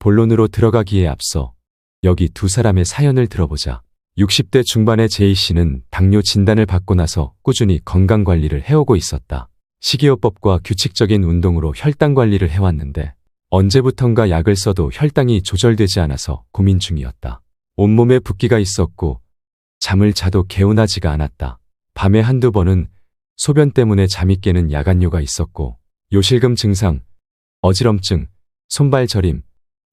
본론으로 들어가기에 앞서 여기 두 사람의 사연을 들어보자. 60대 중반의 제이씨는 당뇨 진단을 받고 나서 꾸준히 건강관리를 해오고 있었다. 식이요법과 규칙적인 운동으로 혈당 관리를 해왔는데 언제부턴가 약을 써도 혈당이 조절되지 않아서 고민 중이었다. 온몸에 붓기가 있었고 잠을 자도 개운하지가 않았다. 밤에 한두 번은 소변 때문에 잠이 깨는 야간뇨가 있었고 요실금 증상, 어지럼증, 손발 저림,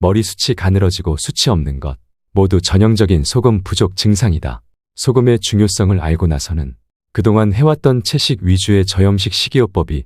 머리 숱이 가늘어지고 수치 없는 것 모두 전형적인 소금 부족 증상이다. 소금의 중요성을 알고 나서는 그동안 해왔던 채식 위주의 저염식 식이요법이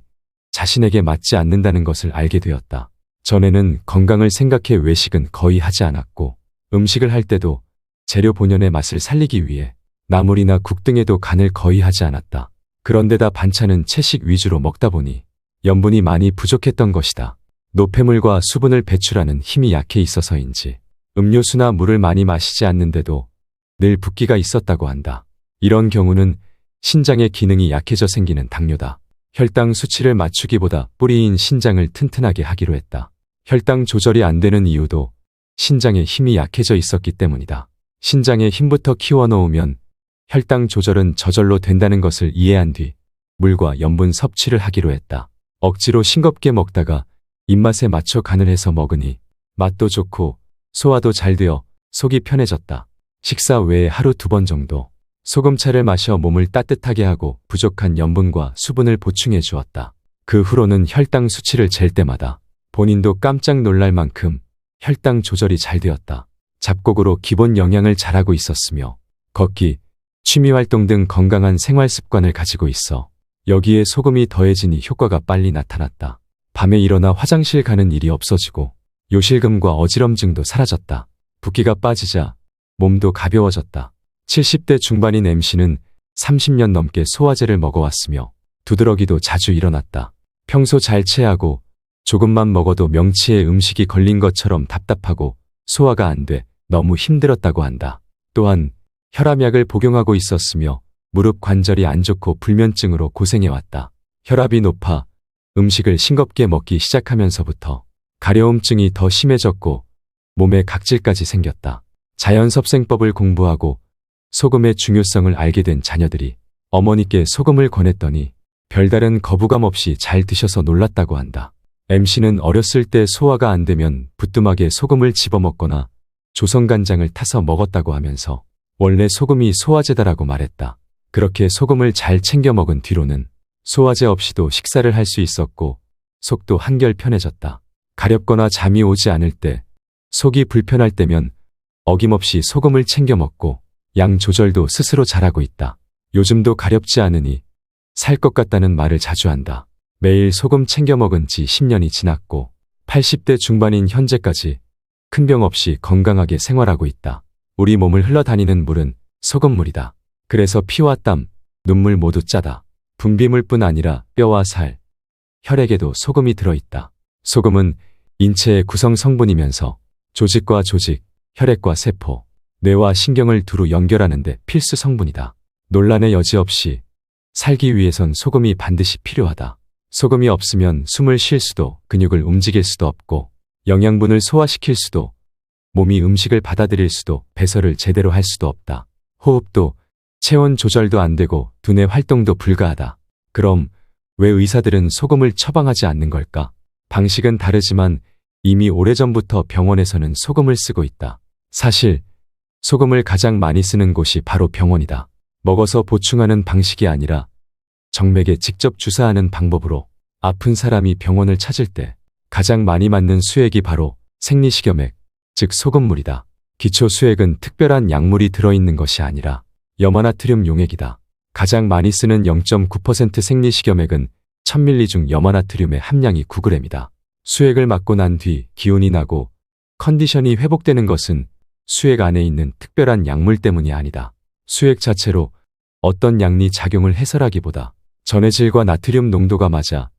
자신에게 맞지 않는다는 것을 알게 되었다. 전에는 건강을 생각해 외식은 거의 하지 않았고 음식을 할 때도 재료 본연의 맛을 살리기 위해 나물이나 국 등에도 간을 거의 하지 않았다. 그런데다 반찬은 채식 위주로 먹다 보니 염분이 많이 부족했던 것이다. 노폐물과 수분을 배출하는 힘이 약해 있어서인지 음료수나 물을 많이 마시지 않는데도 늘 붓기가 있었다고 한다. 이런 경우는 신장의 기능이 약해져 생기는 당뇨다. 혈당 수치를 맞추기보다 뿌리인 신장을 튼튼하게 하기로 했다. 혈당 조절이 안 되는 이유도 신장의 힘이 약해져 있었기 때문이다. 신장의 힘부터 키워놓으면 혈당 조절은 저절로 된다는 것을 이해한 뒤 물과 염분 섭취를 하기로 했다. 억지로 싱겁게 먹다가 입맛에 맞춰 간을 해서 먹으니 맛도 좋고 소화도 잘 되어 속이 편해졌다. 식사 외에 하루 2번 정도 소금차를 마셔 몸을 따뜻하게 하고 부족한 염분과 수분을 보충해 주었다. 그 후로는 혈당 수치를 잴 때마다 본인도 깜짝 놀랄 만큼 혈당 조절이 잘 되었다. 잡곡으로 기본 영양을 잘하고 있었으며 걷기, 취미활동 등 건강한 생활 습관을 가지고 있어 여기에 소금이 더해지니 효과가 빨리 나타났다. 밤에 일어나 화장실 가는 일이 없어지고 요실금과 어지럼증도 사라졌다. 붓기가 빠지자 몸도 가벼워졌다. 70대 중반인 MC는 30년 넘게 소화제를 먹어왔으며 두드러기도 자주 일어났다. 평소 잘 체하고 조금만 먹어도 명치에 음식이 걸린 것처럼 답답하고 소화가 안 돼 너무 힘들었다고 한다. 또한 혈압약을 복용하고 있었으며 무릎 관절이 안 좋고 불면증으로 고생해왔다. 혈압이 높아 음식을 싱겁게 먹기 시작하면서부터 가려움증이 더 심해졌고 몸에 각질까지 생겼다. 자연섭생법을 공부하고 소금의 중요성을 알게 된 자녀들이 어머니께 소금을 권했더니 별다른 거부감 없이 잘 드셔서 놀랐다고 한다. MC는 어렸을 때 소화가 안 되면 부뚜막에 소금을 집어먹거나 조선간장을 타서 먹었다고 하면서 원래 소금이 소화제다라고 말했다. 그렇게 소금을 잘 챙겨 먹은 뒤로는 소화제 없이도 식사를 할 수 있었고 속도 한결 편해졌다. 가렵거나 잠이 오지 않을 때, 속이 불편할 때면 어김없이 소금을 챙겨 먹고 양 조절도 스스로 잘하고 있다. 요즘도 가렵지 않으니 살 것 같다는 말을 자주 한다. 매일 소금 챙겨 먹은 지 10년이 지났고 80대 중반인 현재까지 큰 병 없이 건강하게 생활하고 있다. 우리 몸을 흘러다니는 물은 소금물이다. 그래서 피와 땀, 눈물 모두 짜다. 분비물뿐 아니라 뼈와 살, 혈액에도 소금이 들어있다. 소금은 인체의 구성 성분이면서 조직과 조직, 혈액과 세포, 뇌와 신경을 두루 연결하는 데 필수 성분이다. 논란의 여지 없이 살기 위해선 소금이 반드시 필요하다. 소금이 없으면 숨을 쉴 수도 근육을 움직일 수도 없고 영양분을 소화시킬 수도 몸이 음식을 받아들일 수도 배설을 제대로 할 수도 없다. 호흡도 체온 조절도 안 되고 두뇌 활동도 불가하다. 그럼 왜 의사들은 소금을 처방하지 않는 걸까? 방식은 다르지만 이미 오래전부터 병원에서는 소금을 쓰고 있다. 사실 소금을 가장 많이 쓰는 곳이 바로 병원이다. 먹어서 보충하는 방식이 아니라 정맥에 직접 주사하는 방법으로 아픈 사람이 병원을 찾을 때 가장 많이 맞는 수액이 바로 생리식염액, 즉 소금물이다. 기초수액은 특별한 약물이 들어있는 것이 아니라 염화나트륨 용액이다. 가장 많이 쓰는 0.9% 생리식염액은 1000ml 중 염화나트륨의 함량이 9g이다. 수액을 맞고 난 뒤 기운이 나고 컨디션이 회복되는 것은 수액 안에 있는 특별한 약물 때문이 아니다. 수액 자체로 어떤 약리 작용을 해설하기보다 전해 질과 나트륨 농도가 맞아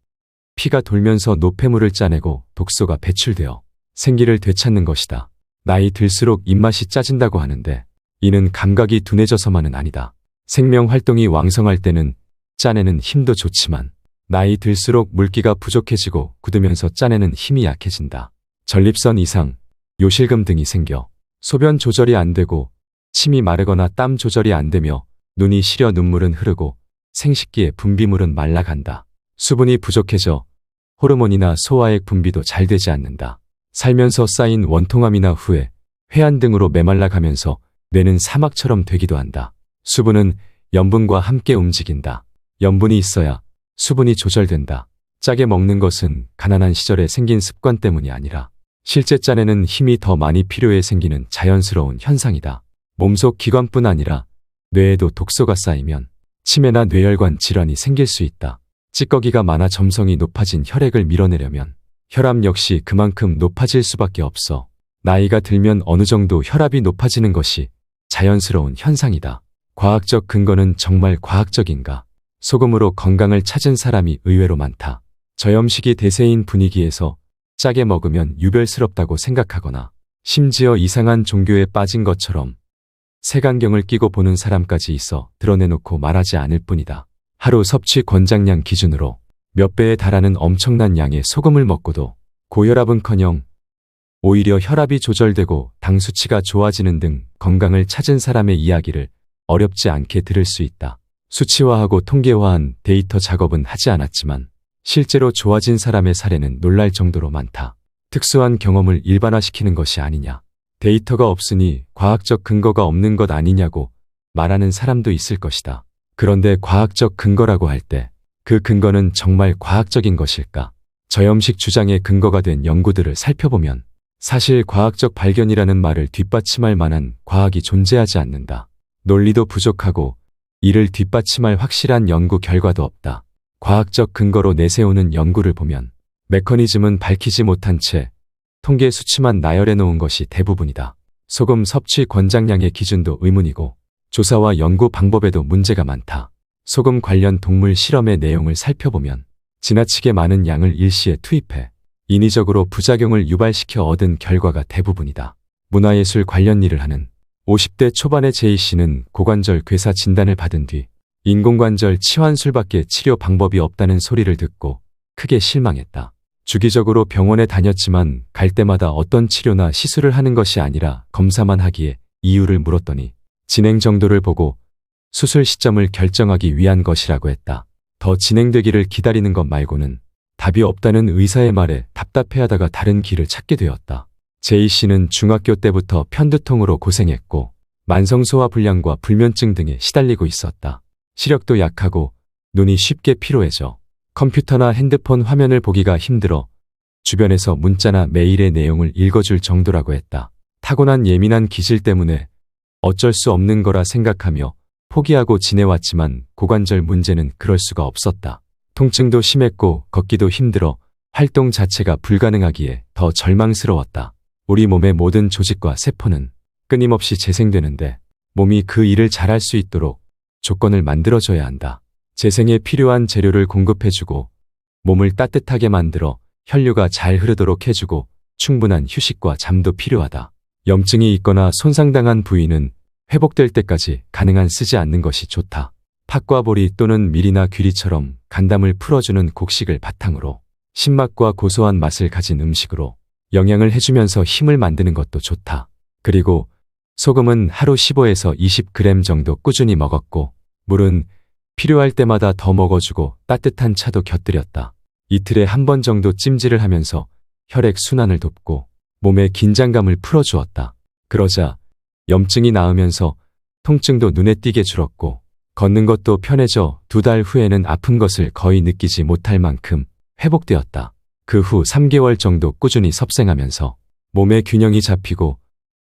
피가 돌면서 노폐물을 짜내고 독소가 배출되어 생기를 되찾는 것이다. 나이 들수록 입맛이 짜진다고 하는데 이는 감각이 둔해져서만은 아니다. 생명활동이 왕성할 때는 짜내는 힘도 좋지만 나이 들수록 물기가 부족해지고 굳으면서 짜내는 힘이 약해진다. 전립선 이상, 요실금 등이 생겨 소변 조절이 안 되고 침이 마르거나 땀 조절이 안 되며 눈이 시려 눈물은 흐르고 생식기의 분비물은 말라간다. 수분이 부족해져 호르몬이나 소화액 분비도 잘 되지 않는다. 살면서 쌓인 원통함이나 후회, 회한 등으로 메말라가면서 뇌는 사막처럼 되기도 한다. 수분은 염분과 함께 움직인다. 염분이 있어야 수분이 조절된다. 짜게 먹는 것은 가난한 시절에 생긴 습관 때문이 아니라 실제 짠에는 힘이 더 많이 필요해 생기는 자연스러운 현상이다. 몸속 기관뿐 아니라 뇌에도 독소가 쌓이면 치매나 뇌혈관 질환이 생길 수 있다. 찌꺼기가 많아 점성이 높아진 혈액을 밀어내려면 혈압 역시 그만큼 높아질 수밖에 없어. 나이가 들면 어느 정도 혈압이 높아지는 것이 자연스러운 현상이다. 과학적 근거는 정말 과학적인가? 소금으로 건강을 찾은 사람이 의외로 많다. 저염식이 대세인 분위기에서 짜게 먹으면 유별스럽다고 생각하거나 심지어 이상한 종교에 빠진 것처럼 색안경을 끼고 보는 사람까지 있어 드러내놓고 말하지 않을 뿐이다. 하루 섭취 권장량 기준으로 몇 배에 달하는 엄청난 양의 소금을 먹고도 고혈압은커녕 오히려 혈압이 조절되고 당 수치가 좋아지는 등 건강을 찾은 사람의 이야기를 어렵지 않게 들을 수 있다. 수치화하고 통계화한 데이터 작업은 하지 않았지만 실제로 좋아진 사람의 사례는 놀랄 정도로 많다. 특수한 경험을 일반화시키는 것이 아니냐. 데이터가 없으니 과학적 근거가 없는 것 아니냐고 말하는 사람도 있을 것이다. 그런데 과학적 근거라고 할 때 그 근거는 정말 과학적인 것일까? 저염식 주장의 근거가 된 연구들을 살펴보면 사실 과학적 발견이라는 말을 뒷받침할 만한 과학이 존재하지 않는다. 논리도 부족하고 이를 뒷받침할 확실한 연구 결과도 없다. 과학적 근거로 내세우는 연구를 보면 메커니즘은 밝히지 못한 채 통계 수치만 나열해 놓은 것이 대부분이다. 소금 섭취 권장량의 기준도 의문이고 조사와 연구 방법에도 문제가 많다. 소금 관련 동물 실험의 내용을 살펴보면 지나치게 많은 양을 일시에 투입해 인위적으로 부작용을 유발시켜 얻은 결과가 대부분이다. 문화예술 관련 일을 하는 50대 초반의 J씨는 고관절 괴사 진단을 받은 뒤 인공관절 치환술밖에 치료 방법이 없다는 소리를 듣고 크게 실망했다. 주기적으로 병원에 다녔지만 갈 때마다 어떤 치료나 시술을 하는 것이 아니라 검사만 하기에 이유를 물었더니 진행 정도를 보고 수술 시점을 결정하기 위한 것이라고 했다. 더 진행되기를 기다리는 것 말고는 답이 없다는 의사의 말에 답답해하다가 다른 길을 찾게 되었다. J씨는 중학교 때부터 편두통으로 고생했고 만성소화불량과 불면증 등에 시달리고 있었다. 시력도 약하고 눈이 쉽게 피로해져 컴퓨터나 핸드폰 화면을 보기가 힘들어 주변에서 문자나 메일의 내용을 읽어줄 정도라고 했다. 타고난 예민한 기질 때문에 어쩔 수 없는 거라 생각하며 포기하고 지내왔지만 고관절 문제는 그럴 수가 없었다. 통증도 심했고 걷기도 힘들어 활동 자체가 불가능하기에 더 절망스러웠다. 우리 몸의 모든 조직과 세포는 끊임없이 재생되는데 몸이 그 일을 잘할 수 있도록 조건을 만들어줘야 한다. 재생에 필요한 재료를 공급해주고 몸을 따뜻하게 만들어 혈류가 잘 흐르도록 해주고 충분한 휴식과 잠도 필요하다. 염증이 있거나 손상당한 부위는 회복될 때까지 가능한 쓰지 않는 것이 좋다. 팥과 보리 또는 밀이나 귀리처럼 간담을 풀어주는 곡식을 바탕으로 신맛과 고소한 맛을 가진 음식으로 영양을 해주면서 힘을 만드는 것도 좋다. 그리고 소금은 하루 15에서 20g 정도 꾸준히 먹었고 물은 필요할 때마다 더 먹어주고 따뜻한 차도 곁들였다. 이틀에 한 번 정도 찜질을 하면서 혈액 순환을 돕고 몸의 긴장감을 풀어주었다. 그러자 염증이 나으면서 통증도 눈에 띄게 줄었고 걷는 것도 편해져 2달 후에는 아픈 것을 거의 느끼지 못할 만큼 회복되었다. 그 후 3개월 정도 꾸준히 섭생하면서 몸의 균형이 잡히고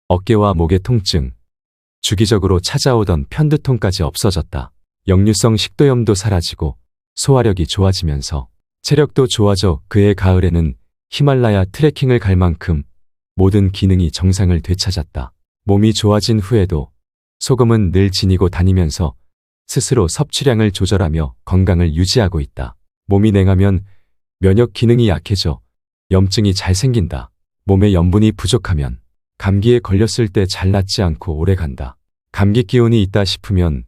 어깨와 목의 통증, 주기적으로 찾아오던 편두통까지 없어졌다. 역류성 식도염도 사라지고 소화력이 좋아지면서 체력도 좋아져 그해 가을에는 히말라야 트레킹을 갈 만큼 모든 기능이 정상을 되찾았다. 몸이 좋아진 후에도 소금은 늘 지니고 다니면서 스스로 섭취량을 조절하며 건강을 유지하고 있다. 몸이 냉하면 면역 기능이 약해져 염증이 잘 생긴다. 몸에 염분이 부족하면 감기에 걸렸을 때 잘 낫지 않고 오래 간다. 감기 기운이 있다 싶으면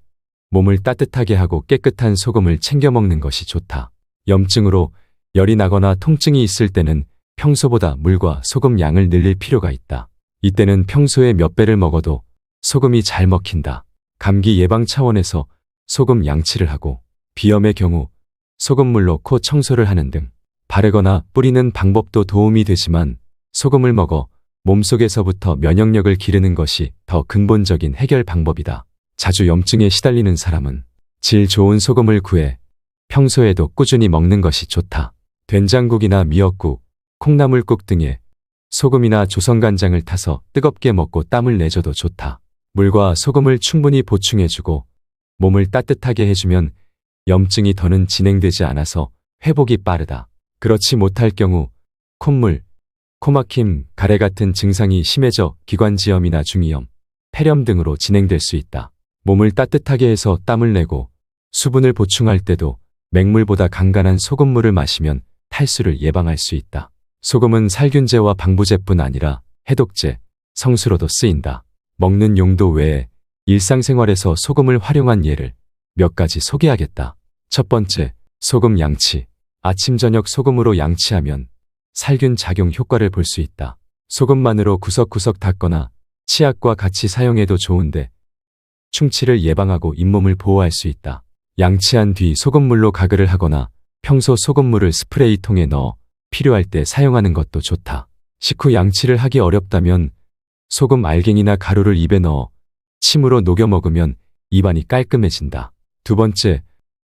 몸을 따뜻하게 하고 깨끗한 소금을 챙겨 먹는 것이 좋다. 염증으로 열이 나거나 통증이 있을 때는 평소보다 물과 소금 양을 늘릴 필요가 있다. 이때는 평소에 몇 배를 먹어도 소금이 잘 먹힌다. 감기 예방 차원에서 소금 양치를 하고, 비염의 경우 소금물로 코 청소를 하는 등 바르거나 뿌리는 방법도 도움이 되지만, 소금을 먹어 몸속에서부터 면역력을 기르는 것이 더 근본적인 해결 방법이다. 자주 염증에 시달리는 사람은 질 좋은 소금을 구해 평소에도 꾸준히 먹는 것이 좋다. 된장국이나 미역국, 콩나물국 등에 소금이나 조선간장을 타서 뜨겁게 먹고 땀을 내줘도 좋다. 물과 소금을 충분히 보충해주고 몸을 따뜻하게 해주면 염증이 더는 진행되지 않아서 회복이 빠르다. 그렇지 못할 경우 콧물, 코막힘, 가래 같은 증상이 심해져 기관지염이나 중이염, 폐렴 등으로 진행될 수 있다. 몸을 따뜻하게 해서 땀을 내고 수분을 보충할 때도 맹물보다 간간한 소금물을 마시면 탈수를 예방할 수 있다. 소금은 살균제와 방부제뿐 아니라 해독제, 성수로도 쓰인다. 먹는 용도 외에 일상생활에서 소금을 활용한 예를 몇 가지 소개하겠다. 첫 번째, 소금 양치. 아침 저녁 소금으로 양치하면 살균 작용 효과를 볼 수 있다. 소금만으로 구석구석 닦거나 치약과 같이 사용해도 좋은데 충치를 예방하고 잇몸을 보호할 수 있다. 양치한 뒤 소금물로 가글을 하거나 평소 소금물을 스프레이통에 넣어 필요할 때 사용하는 것도 좋다. 식후 양치를 하기 어렵다면 소금 알갱이나 가루를 입에 넣어 침으로 녹여 먹으면 입안이 깔끔해진다. 두 번째,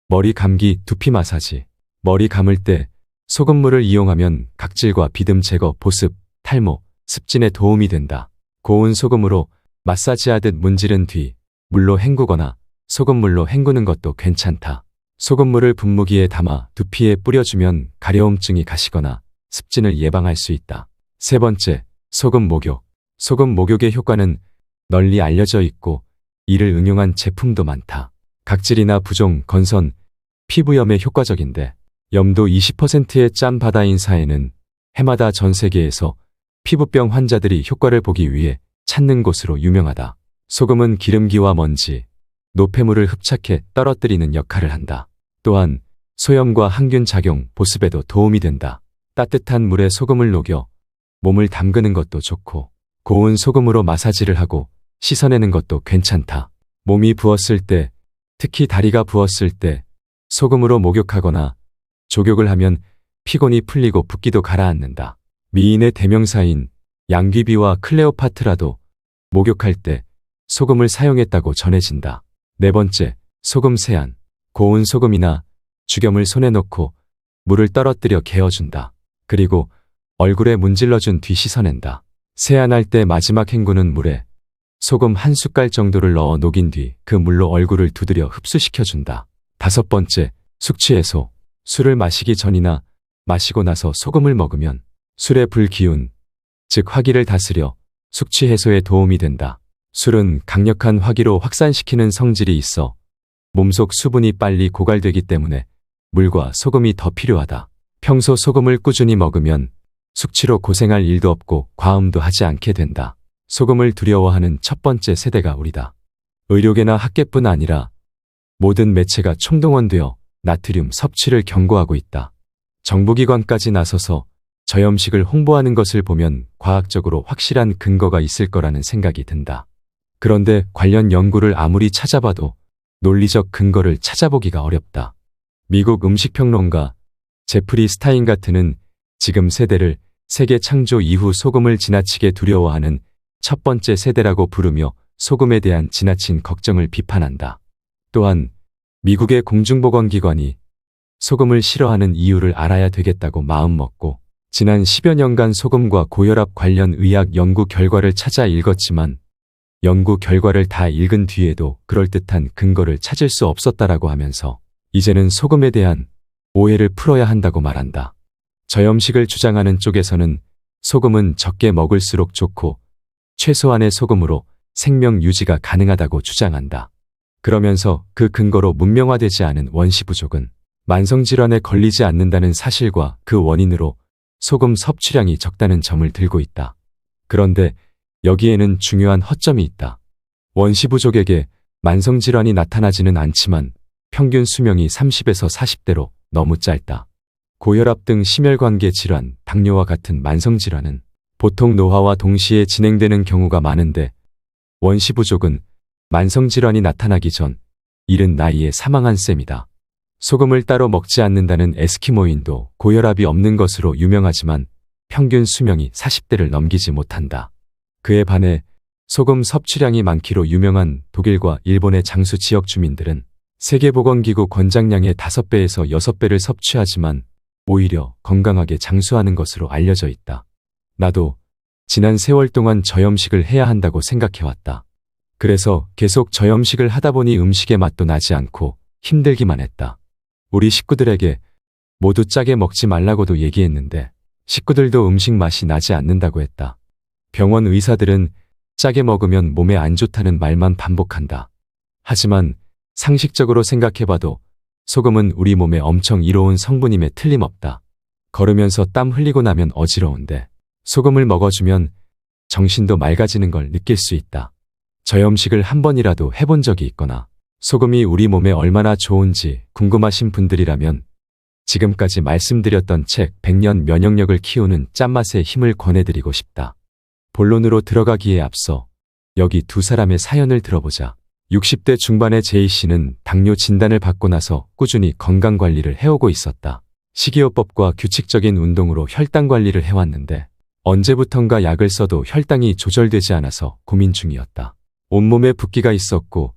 머리 감기 두피 마사지. 머리 감을 때 소금물을 이용하면 각질과 비듬 제거, 보습, 탈모, 습진에 도움이 된다. 고운 소금으로 마사지하듯 문지른 뒤 물로 헹구거나 소금물로 헹구는 것도 괜찮다. 소금물을 분무기에 담아 두피에 뿌려주면 가려움증이 가시거나 습진을 예방할 수 있다. 세 번째, 소금 목욕. 소금 목욕의 효과는 널리 알려져 있고 이를 응용한 제품도 많다. 각질이나 부종, 건선, 피부염에 효과적인데 염도 20%의 짠 바다인 사해는 해마다 전 세계에서 피부병 환자들이 효과를 보기 위해 찾는 곳으로 유명하다. 소금은 기름기와 먼지, 노폐물을 흡착해 떨어뜨리는 역할을 한다. 또한 소염과 항균 작용, 보습에도 도움이 된다. 따뜻한 물에 소금을 녹여 몸을 담그는 것도 좋고 고운 소금으로 마사지를 하고 씻어내는 것도 괜찮다. 몸이 부었을 때, 특히 다리가 부었을 때 소금으로 목욕하거나 족욕을 하면 피곤이 풀리고 붓기도 가라앉는다. 미인의 대명사인 양귀비와 클레오파트라도 목욕할 때 소금을 사용했다고 전해진다. 네 번째, 소금 세안. 고운 소금이나 죽염을 손에 넣고 물을 떨어뜨려 개어준다. 그리고 얼굴에 문질러준 뒤 씻어낸다. 세안할 때 마지막 헹구는 물에 소금 한 숟갈 정도를 넣어 녹인 뒤 그 물로 얼굴을 두드려 흡수시켜준다. 다섯 번째, 숙취 해소. 술을 마시기 전이나 마시고 나서 소금을 먹으면 술의 불기운, 즉 화기를 다스려 숙취 해소에 도움이 된다. 술은 강력한 화기로 확산시키는 성질이 있어 몸속 수분이 빨리 고갈되기 때문에 물과 소금이 더 필요하다. 평소 소금을 꾸준히 먹으면 숙취로 고생할 일도 없고 과음도 하지 않게 된다. 소금을 두려워하는 첫 번째 세대가 우리다. 의료계나 학계뿐 아니라 모든 매체가 총동원되어 나트륨 섭취를 경고하고 있다. 정부기관까지 나서서 저염식을 홍보하는 것을 보면 과학적으로 확실한 근거가 있을 거라는 생각이 든다. 그런데 관련 연구를 아무리 찾아봐도 논리적 근거를 찾아보기가 어렵다. 미국 음식평론가 제프리 스타인가트는 지금 세대를 세계 창조 이후 소금을 지나치게 두려워하는 첫 번째 세대라고 부르며 소금에 대한 지나친 걱정을 비판한다. 또한 미국의 공중보건기관이 소금을 싫어하는 이유를 알아야 되겠다고 마음먹고 지난 10여 년간 소금과 고혈압 관련 의학 연구 결과를 찾아 읽었지만 연구 결과를 다 읽은 뒤에도 그럴듯한 근거를 찾을 수 없었다라고 하면서 이제는 소금에 대한 오해를 풀어야 한다고 말한다. 저염식을 주장하는 쪽에서는 소금은 적게 먹을수록 좋고 최소한의 소금으로 생명 유지가 가능하다고 주장한다. 그러면서 그 근거로 문명화되지 않은 원시 부족은 만성질환에 걸리지 않는다는 사실과 그 원인으로 소금 섭취량이 적다는 점을 들고 있다. 그런데 여기에는 중요한 허점이 있다. 원시 부족에게 만성질환이 나타나지는 않지만 평균 수명이 30에서 40대로 너무 짧다. 고혈압 등 심혈관계 질환, 당뇨와 같은 만성질환은 보통 노화와 동시에 진행되는 경우가 많은데 원시 부족은 만성질환이 나타나기 전 이른 나이에 사망한 셈이다. 소금을 따로 먹지 않는다는 에스키모인도 고혈압이 없는 것으로 유명하지만 평균 수명이 40대를 넘기지 못한다. 그에 반해 소금 섭취량이 많기로 유명한 독일과 일본의 장수 지역 주민들은 세계보건기구 권장량의 5배에서 6배를 섭취하지만 오히려 건강하게 장수하는 것으로 알려져 있다. 나도 지난 세월 동안 저염식을 해야 한다고 생각해왔다. 그래서 계속 저염식을 하다 보니 음식의 맛도 나지 않고 힘들기만 했다. 우리 식구들에게 모두 짜게 먹지 말라고도 얘기했는데 식구들도 음식 맛이 나지 않는다고 했다. 병원 의사들은 짜게 먹으면 몸에 안 좋다는 말만 반복한다. 하지만 상식적으로 생각해봐도 소금은 우리 몸에 엄청 이로운 성분임에 틀림없다. 걸으면서 땀 흘리고 나면 어지러운데 소금을 먹어주면 정신도 맑아지는 걸 느낄 수 있다. 저염식을 한 번이라도 해본 적이 있거나 소금이 우리 몸에 얼마나 좋은지 궁금하신 분들이라면 지금까지 말씀드렸던 책 100년 면역력을 키우는 짠맛의 힘을 권해드리고 싶다. 본론으로 들어가기에 앞서 여기 두 사람의 사연을 들어보자. 60대 중반의 제이 씨는 당뇨 진단을 받고 나서 꾸준히 건강관리를 해오고 있었다. 식이요법과 규칙적인 운동으로 혈당 관리를 해왔는데 언제부턴가 약을 써도 혈당이 조절되지 않아서 고민 중이었다. 온몸에 붓기가 있었고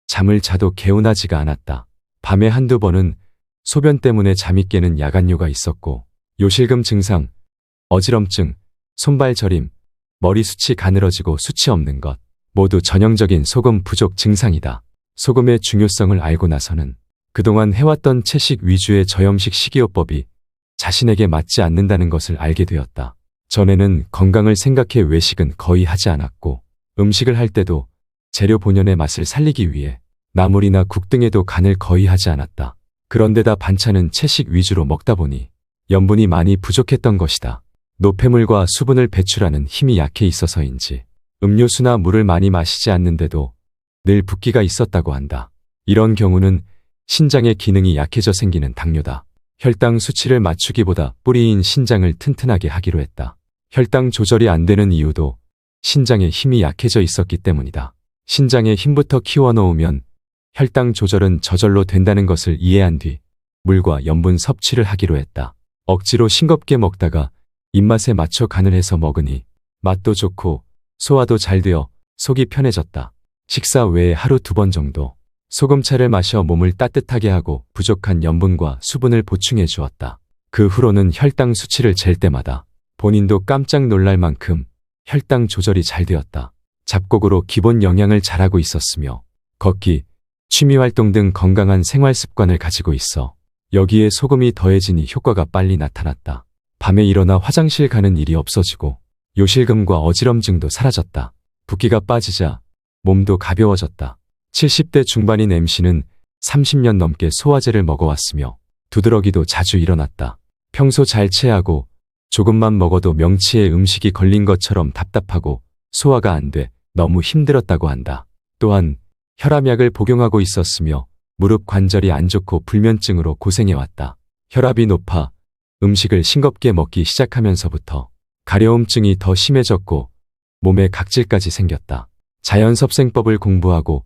잠을 자도 개운하지가 않았다. 밤에 한두 번은 소변 때문에 잠이 깨는 야간뇨가 있었고 요실금 증상, 어지럼증, 손발 저림, 머리 숱이 가늘어지고 숱이 없는 것 모두 전형적인 소금 부족 증상이다. 소금의 중요성을 알고 나서는 그동안 해왔던 채식 위주의 저염식 식이요법이 자신에게 맞지 않는다는 것을 알게 되었다. 전에는 건강을 생각해 외식은 거의 하지 않았고 음식을 할 때도 재료 본연의 맛을 살리기 위해 나물이나 국 등에도 간을 거의 하지 않았다. 그런데다 반찬은 채식 위주로 먹다 보니 염분이 많이 부족했던 것이다. 노폐물과 수분을 배출하는 힘이 약해 있어서인지 음료수나 물을 많이 마시지 않는데도 늘 붓기가 있었다고 한다. 이런 경우는 신장의 기능이 약해져 생기는 당뇨다. 혈당 수치를 맞추기보다 뿌리인 신장을 튼튼하게 하기로 했다. 혈당 조절이 안 되는 이유도 신장의 힘이 약해져 있었기 때문이다. 신장의 힘부터 키워놓으면 혈당 조절은 저절로 된다는 것을 이해한 뒤 물과 염분 섭취를 하기로 했다. 억지로 싱겁게 먹다가 입맛에 맞춰 간을 해서 먹으니 맛도 좋고 소화도 잘 되어 속이 편해졌다. 식사 외에 하루 2번 정도 소금차를 마셔 몸을 따뜻하게 하고 부족한 염분과 수분을 보충해 주었다. 그 후로는 혈당 수치를 잴 때마다 본인도 깜짝 놀랄 만큼 혈당 조절이 잘 되었다. 잡곡으로 기본 영양을 잘하고 있었으며 걷기, 취미활동 등 건강한 생활 습관을 가지고 있어 여기에 소금이 더해지니 효과가 빨리 나타났다. 밤에 일어나 화장실 가는 일이 없어지고 요실금과 어지럼증도 사라졌다. 붓기가 빠지자 몸도 가벼워졌다. 70대 중반인 MC는 30년 넘게 소화제를 먹어왔으며 두드러기도 자주 일어났다. 평소 잘 체하고 조금만 먹어도 명치에 음식이 걸린 것처럼 답답하고 소화가 안 돼 너무 힘들었다고 한다. 또한 혈압약을 복용하고 있었으며 무릎 관절이 안 좋고 불면증으로 고생해왔다. 혈압이 높아 음식을 싱겁게 먹기 시작하면서부터 가려움증이 더 심해졌고 몸에 각질까지 생겼다. 자연섭생법을 공부하고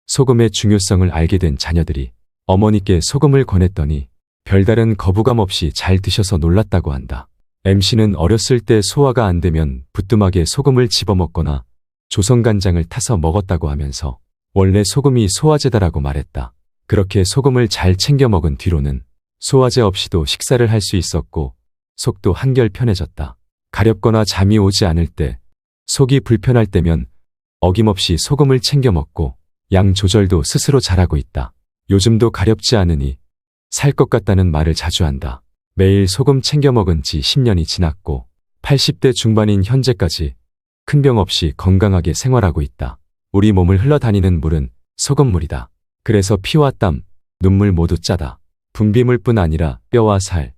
소금의 중요성을 알게 된 자녀들이 어머니께 소금을 권했더니 별다른 거부감 없이 잘 드셔서 놀랐다고 한다. MC는 어렸을 때 소화가 안 되면 부뚜막에 소금을 집어먹거나 조선간장을 타서 먹었다고 하면서 원래 소금이 소화제다라고 말했다. 그렇게 소금을 잘 챙겨 먹은 뒤로는 소화제 없이도 식사를 할 수 있었고 속도 한결 편해졌다. 가렵거나 잠이 오지 않을 때, 속이 불편할 때면 어김없이 소금을 챙겨 먹고 양 조절도 스스로 잘하고 있다. 요즘도 가렵지 않으니 살 것 같다는 말을 자주 한다. 매일 소금 챙겨 먹은 지 10년이 지났고 80대 중반인 현재까지 큰 병 없이 건강하게 생활하고 있다. 우리 몸을 흘러다니는 물은 소금물이다. 그래서 피와 땀, 눈물 모두 짜다. 분비물뿐 아니라 뼈와 살,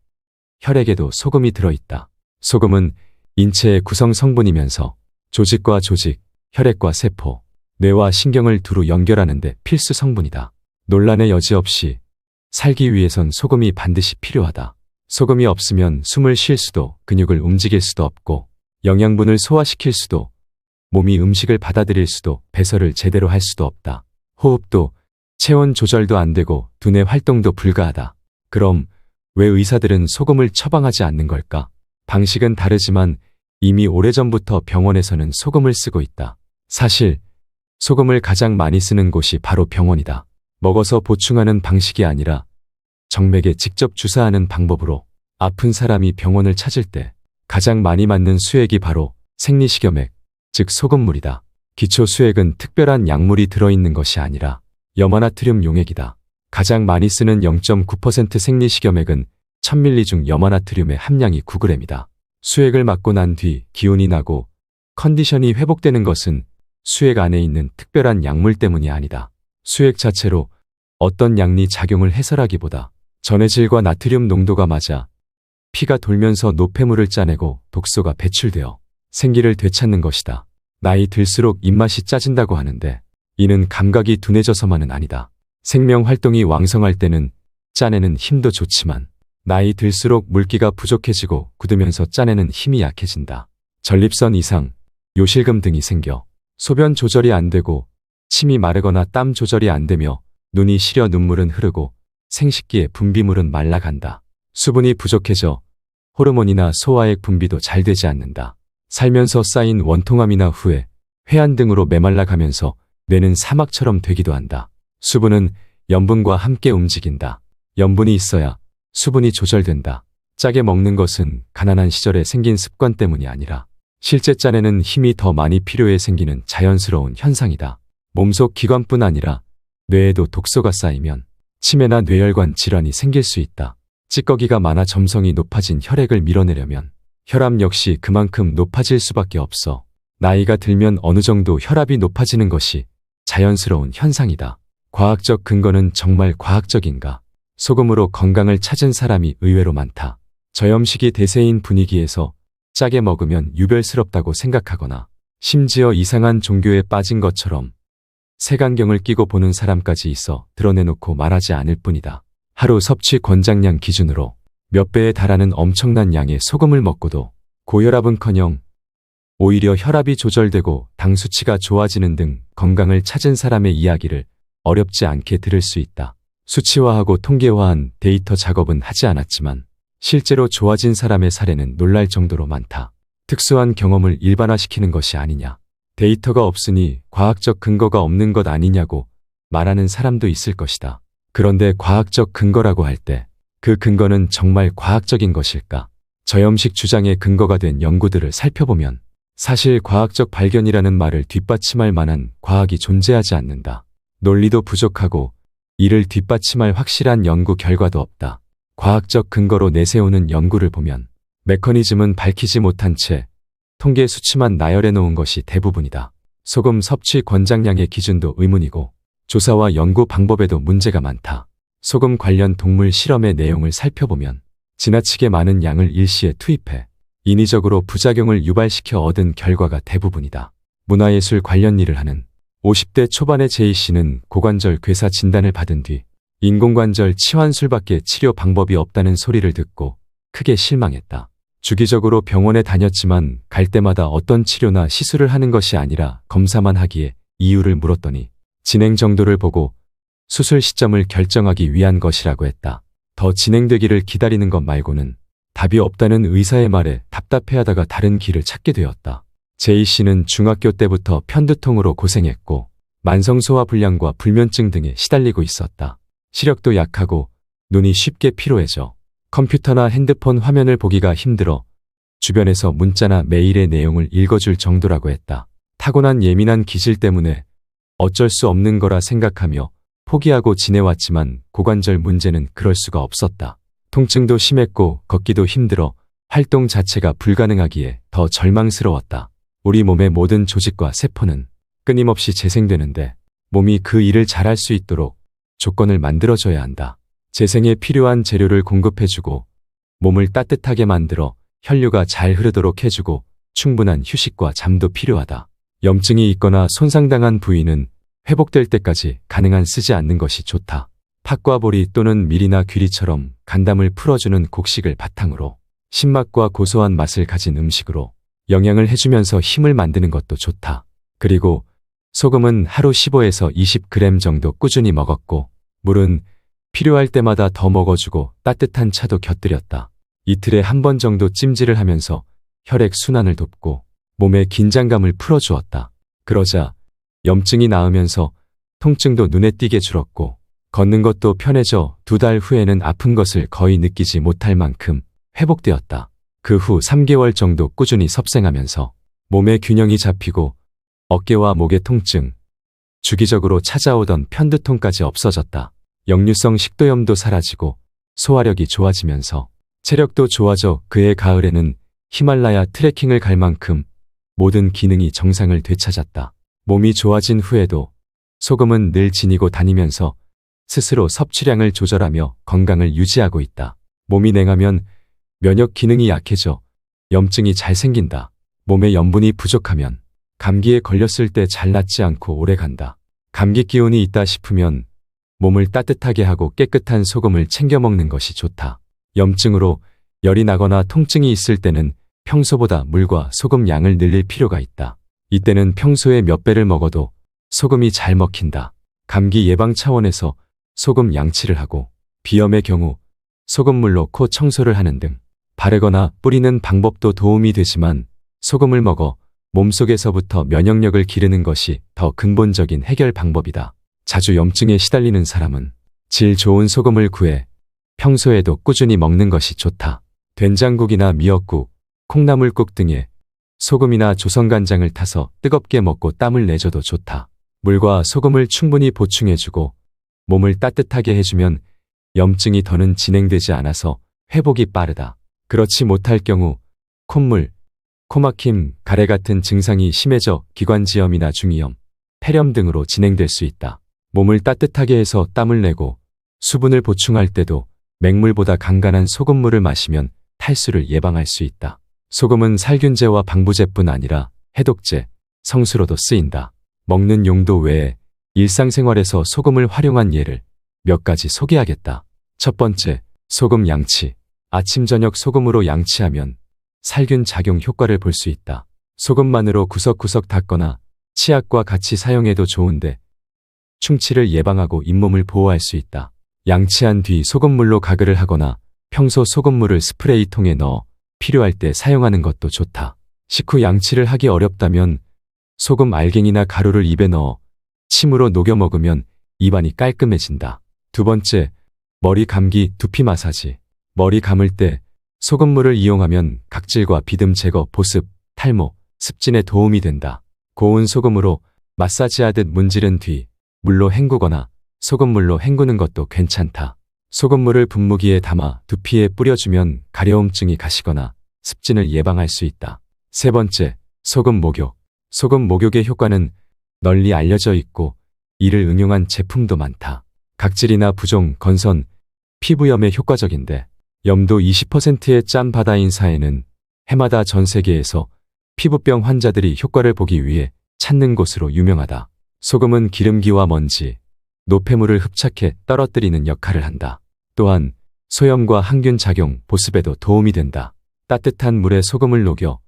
혈액에도 소금이 들어있다. 소금은 인체의 구성 성분이면서 조직과 조직, 혈액과 세포, 뇌와 신경을 두루 연결하는 데 필수 성분이다. 논란의 여지 없이 살기 위해선 소금이 반드시 필요하다. 소금이 없으면 숨을 쉴 수도 근육을 움직일 수도 없고 영양분을 소화시킬 수도, 몸이 음식을 받아들일 수도, 배설을 제대로 할 수도 없다. 호흡도, 체온 조절도 안 되고 두뇌 활동도 불가하다. 그럼 왜 의사들은 소금을 처방하지 않는 걸까? 방식은 다르지만 이미 오래전부터 병원에서는 소금을 쓰고 있다. 사실 소금을 가장 많이 쓰는 곳이 바로 병원이다. 먹어서 보충하는 방식이 아니라 정맥에 직접 주사하는 방법으로 아픈 사람이 병원을 찾을 때 가장 많이 맞는 수액이 바로 생리식염액, 즉 소금물이다. 기초 수액은 특별한 약물이 들어있는 것이 아니라 염화나트륨 용액이다. 가장 많이 쓰는 0.9% 생리식염액은 1000ml 중 염화나트륨의 함량이 9g이다. 수액을 맞고 난 뒤 기운이 나고 컨디션이 회복되는 것은 수액 안에 있는 특별한 약물 때문이 아니다. 수액 자체로 어떤 약리 작용을 해설하기보다 전해질과 나트륨 농도가 맞아 피가 돌면서 노폐물을 짜내고 독소가 배출되어 생기를 되찾는 것이다. 나이 들수록 입맛이 짜진다고 하는데 이는 감각이 둔해져서만은 아니다. 생명 활동이 왕성할 때는 짜내는 힘도 좋지만 나이 들수록 물기가 부족해지고 굳으면서 짜내는 힘이 약해진다. 전립선 이상, 요실금 등이 생겨 소변 조절이 안 되고 침이 마르거나 땀 조절이 안 되며 눈이 시려 눈물은 흐르고 생식기의 분비물은 말라간다. 수분이 부족해져 호르몬이나 소화액 분비도 잘 되지 않는다. 살면서 쌓인 원통함이나 후회, 회한 등으로 메말라가면서 뇌는 사막처럼 되기도 한다. 수분은 염분과 함께 움직인다. 염분이 있어야 수분이 조절된다. 짜게 먹는 것은 가난한 시절에 생긴 습관 때문이 아니라 실제 짜내는 힘이 더 많이 필요해 생기는 자연스러운 현상이다. 몸속 기관뿐 아니라 뇌에도 독소가 쌓이면 치매나 뇌혈관 질환이 생길 수 있다. 찌꺼기가 많아 점성이 높아진 혈액을 밀어내려면 혈압 역시 그만큼 높아질 수밖에 없어. 나이가 들면 어느 정도 혈압이 높아지는 것이 자연스러운 현상이다. 과학적 근거는 정말 과학적인가? 소금으로 건강을 찾은 사람이 의외로 많다. 저염식이 대세인 분위기에서 짜게 먹으면 유별스럽다고 생각하거나 심지어 이상한 종교에 빠진 것처럼 색안경을 끼고 보는 사람까지 있어 드러내놓고 말하지 않을 뿐이다. 하루 섭취 권장량 기준으로 몇 배에 달하는 엄청난 양의 소금을 먹고도 고혈압은커녕 오히려 혈압이 조절되고 당 수치가 좋아지는 등 건강을 찾은 사람의 이야기를 어렵지 않게 들을 수 있다. 수치화하고 통계화한 데이터 작업은 하지 않았지만 실제로 좋아진 사람의 사례는 놀랄 정도로 많다. 특수한 경험을 일반화시키는 것이 아니냐. 데이터가 없으니 과학적 근거가 없는 것 아니냐고 말하는 사람도 있을 것이다. 그런데 과학적 근거라고 할 때 그 근거는 정말 과학적인 것일까? 저염식 주장의 근거가 된 연구들을 살펴보면 사실 과학적 발견이라는 말을 뒷받침할 만한 과학이 존재하지 않는다. 논리도 부족하고 이를 뒷받침할 확실한 연구 결과도 없다. 과학적 근거로 내세우는 연구를 보면 메커니즘은 밝히지 못한 채 통계 수치만 나열해 놓은 것이 대부분이다. 소금 섭취 권장량의 기준도 의문이고 조사와 연구 방법에도 문제가 많다. 소금 관련 동물 실험의 내용을 살펴보면 지나치게 많은 양을 일시에 투입해 인위적으로 부작용을 유발시켜 얻은 결과가 대부분이다. 문화예술 관련 일을 하는 50대 초반의 제이 씨는 고관절 괴사 진단을 받은 뒤 인공관절 치환술밖에 치료 방법이 없다는 소리를 듣고 크게 실망했다. 주기적으로 병원에 다녔지만 갈 때마다 어떤 치료나 시술을 하는 것이 아니라 검사만 하기에 이유를 물었더니 진행 정도를 보고 수술 시점을 결정하기 위한 것이라고 했다. 더 진행되기를 기다리는 것 말고는 답이 없다는 의사의 말에 답답해하다가 다른 길을 찾게 되었다. 제이 씨는 중학교 때부터 편두통으로 고생했고 만성소화불량과 불면증 등에 시달리고 있었다. 시력도 약하고 눈이 쉽게 피로해져 컴퓨터나 핸드폰 화면을 보기가 힘들어 주변에서 문자나 메일의 내용을 읽어줄 정도라고 했다. 타고난 예민한 기질 때문에 어쩔 수 없는 거라 생각하며 포기하고 지내왔지만 고관절 문제는 그럴 수가 없었다. 통증도 심했고 걷기도 힘들어 활동 자체가 불가능하기에 더 절망스러웠다. 우리 몸의 모든 조직과 세포는 끊임없이 재생되는데 몸이 그 일을 잘할 수 있도록 조건을 만들어줘야 한다. 재생에 필요한 재료를 공급해주고 몸을 따뜻하게 만들어 혈류가 잘 흐르도록 해주고 충분한 휴식과 잠도 필요하다. 염증이 있거나 손상당한 부위는 회복될 때까지 가능한 쓰지 않는 것이 좋다. 팥과 보리 또는 밀이나 귀리처럼 간담을 풀어주는 곡식을 바탕으로 신맛과 고소한 맛을 가진 음식으로 영양을 해주면서 힘을 만드는 것도 좋다. 그리고 소금은 하루 15에서 20g 정도 꾸준히 먹었고, 물은 필요할 때마다 더 먹어주고 따뜻한 차도 곁들였다. 이틀에 한 번 정도 찜질을 하면서 혈액 순환을 돕고 몸의 긴장감을 풀어주었다. 그러자 염증이 나으면서 통증도 눈에 띄게 줄었고 걷는 것도 편해져 2달 후에는 아픈 것을 거의 느끼지 못할 만큼 회복되었다. 그 후 3개월 정도 꾸준히 섭생하면서 몸의 균형이 잡히고 어깨와 목의 통증, 주기적으로 찾아오던 편두통까지 없어졌다. 역류성 식도염도 사라지고 소화력이 좋아지면서 체력도 좋아져 그해 가을에는 히말라야 트레킹을 갈 만큼 모든 기능이 정상을 되찾았다. 몸이 좋아진 후에도 소금은 늘 지니고 다니면서 스스로 섭취량을 조절하며 건강을 유지하고 있다. 몸이 냉하면 면역 기능이 약해져 염증이 잘 생긴다. 몸에 염분이 부족하면 감기에 걸렸을 때 잘 낫지 않고 오래 간다. 감기 기운이 있다 싶으면 몸을 따뜻하게 하고 깨끗한 소금을 챙겨 먹는 것이 좋다. 염증으로 열이 나거나 통증이 있을 때는 평소보다 물과 소금 양을 늘릴 필요가 있다. 이때는 평소에 몇 배를 먹어도 소금이 잘 먹힌다. 감기 예방 차원에서 소금 양치를 하고 비염의 경우 소금물로 코 청소를 하는 등 바르거나 뿌리는 방법도 도움이 되지만 소금을 먹어 몸속에서부터 면역력을 기르는 것이 더 근본적인 해결 방법이다. 자주 염증에 시달리는 사람은 질 좋은 소금을 구해 평소에도 꾸준히 먹는 것이 좋다. 된장국이나 미역국, 콩나물국 등에 소금이나 조선간장을 타서 뜨겁게 먹고 땀을 내줘도 좋다. 물과 소금을 충분히 보충해주고 몸을 따뜻하게 해주면 염증이 더는 진행되지 않아서 회복이 빠르다. 그렇지 못할 경우 콧물, 코막힘, 가래 같은 증상이 심해져 기관지염이나 중이염, 폐렴 등으로 진행될 수 있다. 몸을 따뜻하게 해서 땀을 내고 수분을 보충할 때도 맹물보다 간간한 소금물을 마시면 탈수를 예방할 수 있다. 소금은 살균제와 방부제뿐 아니라 해독제, 성수로도 쓰인다. 먹는 용도 외에 일상생활에서 소금을 활용한 예를 몇 가지 소개하겠다. 첫 번째, 소금 양치. 아침 저녁 소금으로 양치하면 살균 작용 효과를 볼 수 있다. 소금만으로 구석구석 닦거나 치약과 같이 사용해도 좋은데 충치를 예방하고 잇몸을 보호할 수 있다. 양치한 뒤 소금물로 가글을 하거나 평소 소금물을 스프레이통에 넣어 필요할 때 사용하는 것도 좋다. 식후 양치를 하기 어렵다면 소금 알갱이나 가루를 입에 넣어 침으로 녹여 먹으면 입안이 깔끔해진다. 두 번째, 머리 감기 두피 마사지. 머리 감을 때 소금물을 이용하면 각질과 비듬 제거, 보습, 탈모, 습진에 도움이 된다. 고운 소금으로 마사지하듯 문지른 뒤 물로 헹구거나 소금물로 헹구는 것도 괜찮다. 소금물을 분무기에 담아 두피에 뿌려주면 가려움증이 가시거나 습진을 예방할 수 있다. 세 번째, 소금 목욕. 소금 목욕의 효과는 널리 알려져 있고 이를 응용한 제품도 많다. 각질이나 부종, 건선, 피부염에 효과적인데 염도 20%의 짠 바다인 사해는 해마다 전 세계에서 피부병 환자들이 효과를 보기 위해 찾는 곳으로 유명하다. 소금은 기름기와 먼지, 노폐물을 흡착해 떨어뜨리는 역할을 한다. 또한 소염과 항균 작용, 보습에도 도움이 된다. 따뜻한 물에 소금을 녹여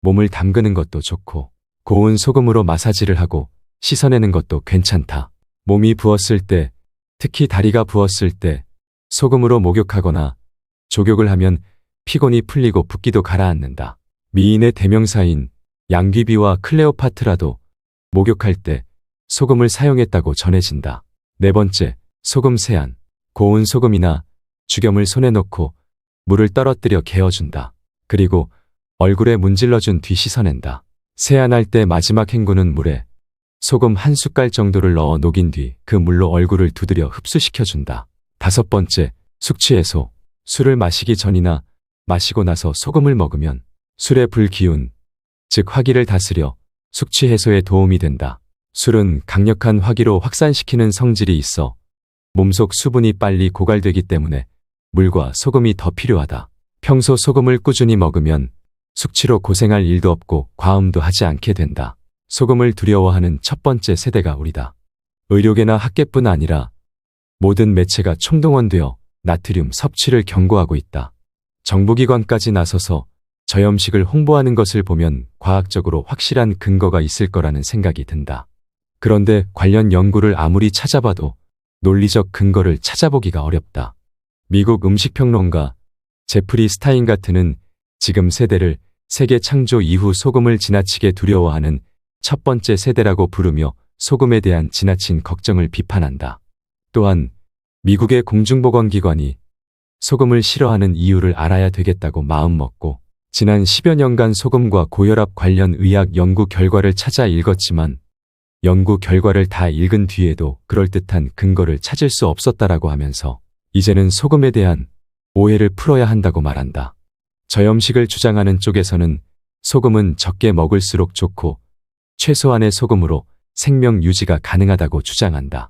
몸을 담그는 것도 좋고 고운 소금으로 마사지를 하고 씻어내는 것도 괜찮다. 몸이 부었을 때, 특히 다리가 부었을 때 소금으로 목욕하거나 조욕을 하면 피곤이 풀리고 붓기도 가라앉는다. 미인의 대명사인 양귀비와 클레오파트라도 목욕할 때 소금을 사용했다고 전해진다. 네 번째, 소금 세안. 고운 소금이나 죽염을 손에 넣고 물을 떨어뜨려 개어준다. 그리고 얼굴에 문질러준 뒤 씻어낸다. 세안할 때 마지막 헹구는 물에 소금 한 숟갈 정도를 넣어 녹인 뒤 그 물로 얼굴을 두드려 흡수시켜준다. 다섯 번째, 숙취 해소. 술을 마시기 전이나 마시고 나서 소금을 먹으면 술의 불기운, 즉 화기를 다스려 숙취 해소에 도움이 된다. 술은 강력한 화기로 확산시키는 성질이 있어 몸속 수분이 빨리 고갈되기 때문에 물과 소금이 더 필요하다. 평소 소금을 꾸준히 먹으면 숙취로 고생할 일도 없고 과음도 하지 않게 된다. 소금을 두려워하는 첫 번째 세대가 우리다. 의료계나 학계뿐 아니라 모든 매체가 총동원되어 나트륨 섭취를 경고하고 있다. 정부기관까지 나서서 저염식을 홍보하는 것을 보면 과학적으로 확실한 근거가 있을 거라는 생각이 든다. 그런데 관련 연구를 아무리 찾아봐도 논리적 근거를 찾아보기가 어렵다. 미국 음식평론가 제프리 스타인가트는 지금 세대를 세계 창조 이후 소금을 지나치게 두려워하는 첫 번째 세대라고 부르며 소금에 대한 지나친 걱정을 비판한다. 또한 미국의 공중보건기관이 소금을 싫어하는 이유를 알아야 되겠다고 마음먹고 지난 10여 년간 소금과 고혈압 관련 의학 연구 결과를 찾아 읽었지만 연구 결과를 다 읽은 뒤에도 그럴듯한 근거를 찾을 수 없었다라고 하면서 이제는 소금에 대한 오해를 풀어야 한다고 말한다. 저염식을 주장하는 쪽에서는 소금은 적게 먹을수록 좋고 최소한의 소금으로 생명 유지가 가능하다고 주장한다.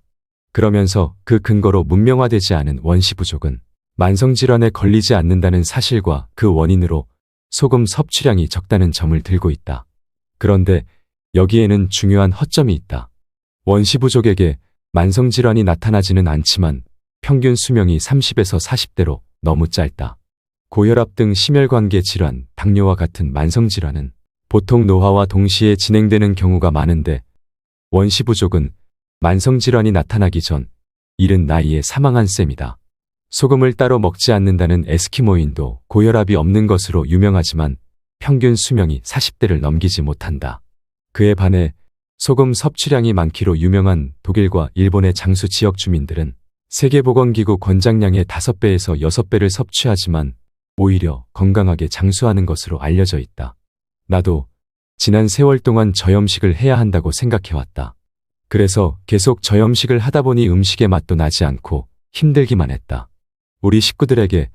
그러면서 그 근거로 문명화되지 않은 원시 부족은 만성질환에 걸리지 않는다는 사실과 그 원인으로 소금 섭취량이 적다는 점을 들고 있다. 그런데 여기에는 중요한 허점이 있다. 원시 부족에게 만성질환이 나타나지는 않지만 평균 수명이 30에서 40대로 너무 짧다. 고혈압 등 심혈관계 질환, 당뇨와 같은 만성질환은 보통 노화와 동시에 진행되는 경우가 많은데 원시 부족은 만성질환이 나타나기 전 이른 나이에 사망한 셈이다. 소금을 따로 먹지 않는다는 에스키모인도 고혈압이 없는 것으로 유명하지만 평균 수명이 40대를 넘기지 못한다. 그에 반해 소금 섭취량이 많기로 유명한 독일과 일본의 장수 지역 주민들은 세계보건기구 권장량의 5배에서 6배를 섭취하지만 오히려 건강하게 장수하는 것으로 알려져 있다. 나도 지난 세월 동안 저염식을 해야 한다고 생각해왔다. 그래서 계속 저염식을 하다 보니 음식의 맛도 나지 않고 힘들기만 했다. 우리 식구들에게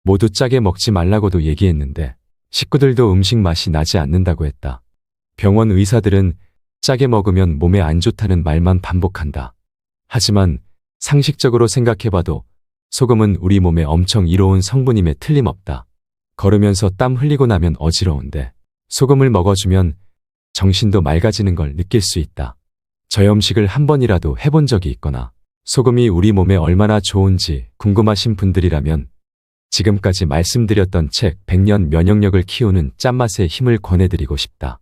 모두 짜게 먹지 말라고도 얘기했는데 식구들도 음식 맛이 나지 않는다고 했다. 병원 의사들은 짜게 먹으면 몸에 안 좋다는 말만 반복한다. 하지만 상식적으로 생각해봐도 소금은 우리 몸에 엄청 이로운 성분임에 틀림없다. 걸으면서 땀 흘리고 나면 어지러운데 소금을 먹어주면 정신도 맑아지는 걸 느낄 수 있다. 저염식을 한 번이라도 해본 적이 있거나 소금이 우리 몸에 얼마나 좋은지 궁금하신 분들이라면 지금까지 말씀드렸던 책 100년 면역력을 키우는 짠맛의 힘을 권해드리고 싶다.